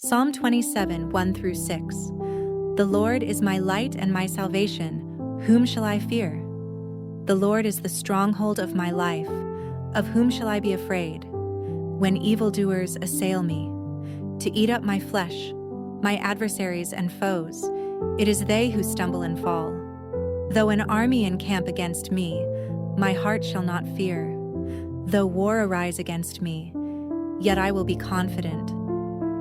Psalm 27, 1 through 6. The Lord is my light and my salvation. Whom shall I fear? The Lord is the stronghold of my life. Of whom shall I be afraid? When evildoers assail me, to eat up my flesh, my adversaries and foes, it is they who stumble and fall. Though an army encamp against me, my heart shall not fear. Though war arise against me, yet I will be confident.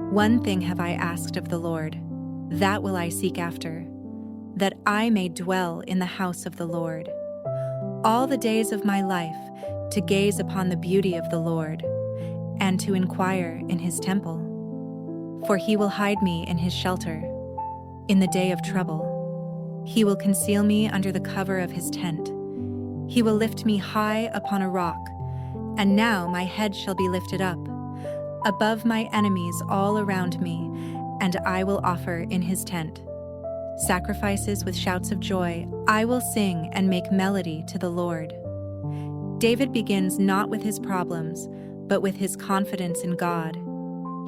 One thing have I asked of the Lord, that will I seek after, that I may dwell in the house of the Lord all the days of my life, to gaze upon the beauty of the Lord, and to inquire in his temple. For he will hide me in his shelter in the day of trouble. He will conceal me under the cover of his tent. He will lift me high upon a rock, and now my head shall be lifted up above my enemies all around me, and I will offer in his tent sacrifices with shouts of joy. I will sing and make melody to the Lord. David begins not with his problems, but with his confidence in God.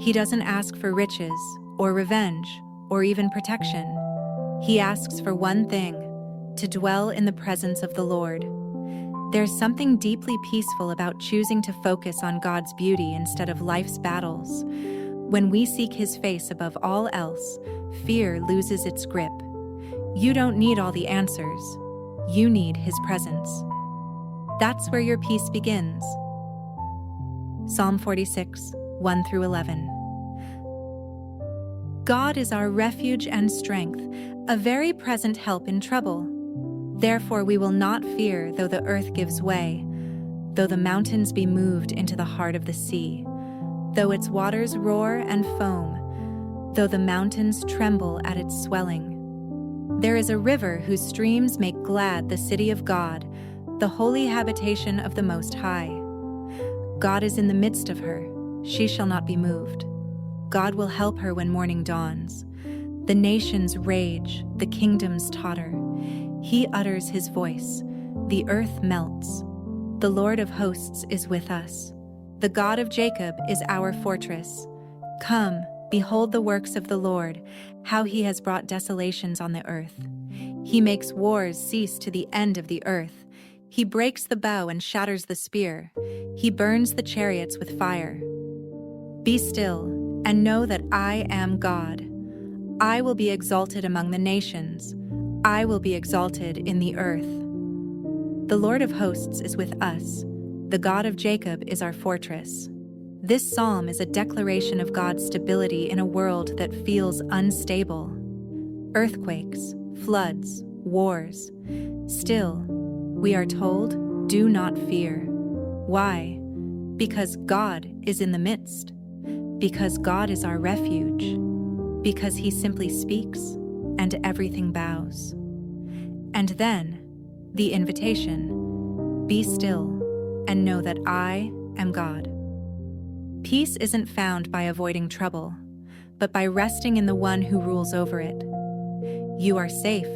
He doesn't ask for riches or revenge or even protection. He asks for one thing: to dwell in the presence of the Lord. There's something deeply peaceful about choosing to focus on God's beauty instead of life's battles. When we seek his face above all else, fear loses its grip. You don't need all the answers. You need his presence. That's where your peace begins. Psalm 46, 1 through 11. God is our refuge and strength, a very present help in trouble. Therefore we will not fear, though the earth gives way, though the mountains be moved into the heart of the sea, though its waters roar and foam, though the mountains tremble at its swelling. There is a river whose streams make glad the city of God, the holy habitation of the Most High. God is in the midst of her, she shall not be moved. God will help her when morning dawns. The nations rage, the kingdoms totter. He utters his voice, the earth melts. The Lord of hosts is with us. The God of Jacob is our fortress. Come, behold the works of the Lord, how he has brought desolations on the earth. He makes wars cease to the end of the earth. He breaks the bow and shatters the spear. He burns the chariots with fire. Be still and know that I am God. I will be exalted among the nations. I will be exalted in the earth. The Lord of hosts is with us. The God of Jacob is our fortress. This psalm is a declaration of God's stability in a world that feels unstable. Earthquakes, floods, wars. Still, we are told, do not fear. Why? Because God is in the midst. Because God is our refuge. Because he simply speaks, and everything bows. And then, the invitation: be still and know that I am God. Peace isn't found by avoiding trouble, but by resting in the one who rules over it. You are safe,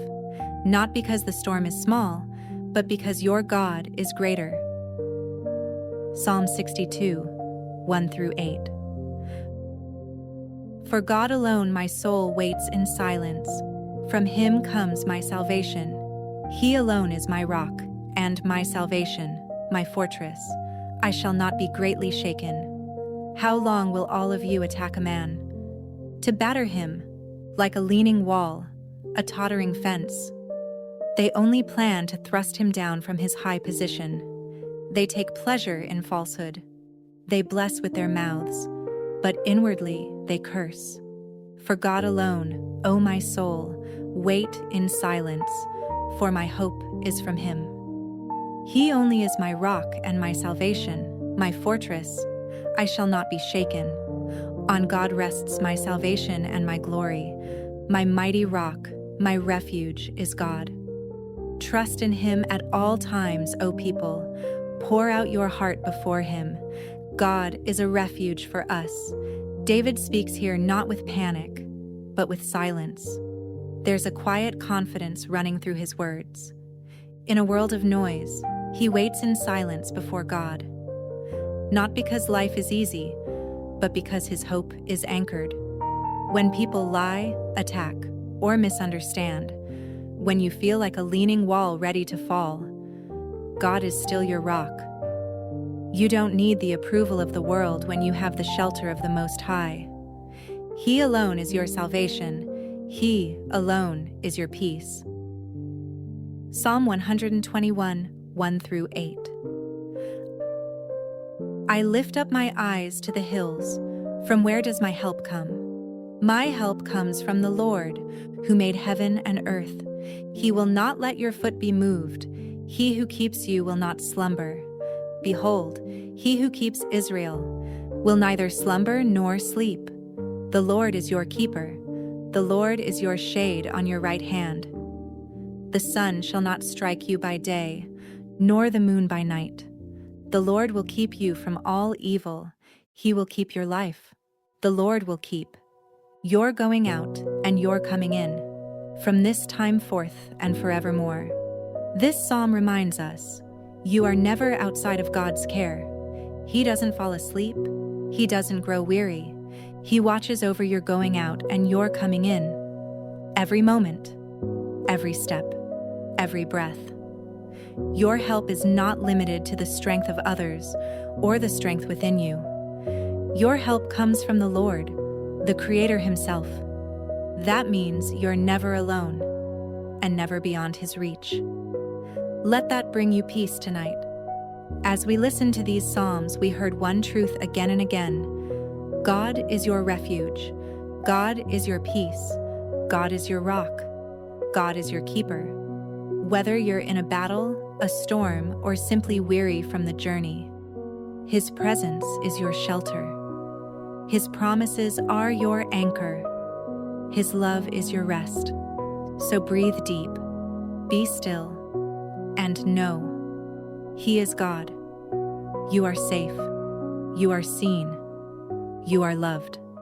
not because the storm is small, but because your God is greater. Psalm 62, 1 through 8. For God alone my soul waits in silence. From him comes my salvation. He alone is my rock and my salvation, my fortress. I shall not be greatly shaken. How long will all of you attack a man? To batter him, like a leaning wall, a tottering fence. They only plan to thrust him down from his high position. They take pleasure in falsehood. They bless with their mouths, but inwardly they curse. For God alone, O my soul, wait in silence, for my hope is from him. He only is my rock and my salvation, my fortress. I shall not be shaken. On God rests my salvation and my glory. My mighty rock, my refuge is God. Trust in him at all times, O people. Pour out your heart before him. God is a refuge for us. David speaks here not with panic, but with silence. There's a quiet confidence running through his words. In a world of noise, he waits in silence before God. Not because life is easy, but because his hope is anchored. When people lie, attack, or misunderstand, when you feel like a leaning wall ready to fall, God is still your rock. You don't need the approval of the world when you have the shelter of the Most High. He alone is your salvation. He alone is your peace. Psalm 121, 1-8. I lift up my eyes to the hills. From where does my help come? My help comes from the Lord, who made heaven and earth. He will not let your foot be moved. He who keeps you will not slumber. Behold, he who keeps Israel will neither slumber nor sleep. The Lord is your keeper. The Lord is your shade on your right hand. The sun shall not strike you by day, nor the moon by night. The Lord will keep you from all evil. He will keep your life. The Lord will keep your going out and your coming in, from this time forth and forevermore. This psalm reminds us, you are never outside of God's care. He doesn't fall asleep. He doesn't grow weary. He watches over your going out and your coming in. Every moment, every step, every breath. Your help is not limited to the strength of others or the strength within you. Your help comes from the Lord, the Creator Himself. That means you're never alone and never beyond His reach. Let that bring you peace tonight. As we listen to these psalms, we heard one truth again and again. God is your refuge. God is your peace. God is your rock. God is your keeper. Whether you're in a battle, a storm, or simply weary from the journey, His presence is your shelter. His promises are your anchor. His love is your rest. So breathe deep, be still, and know He is God. You are safe. You are seen. You are loved.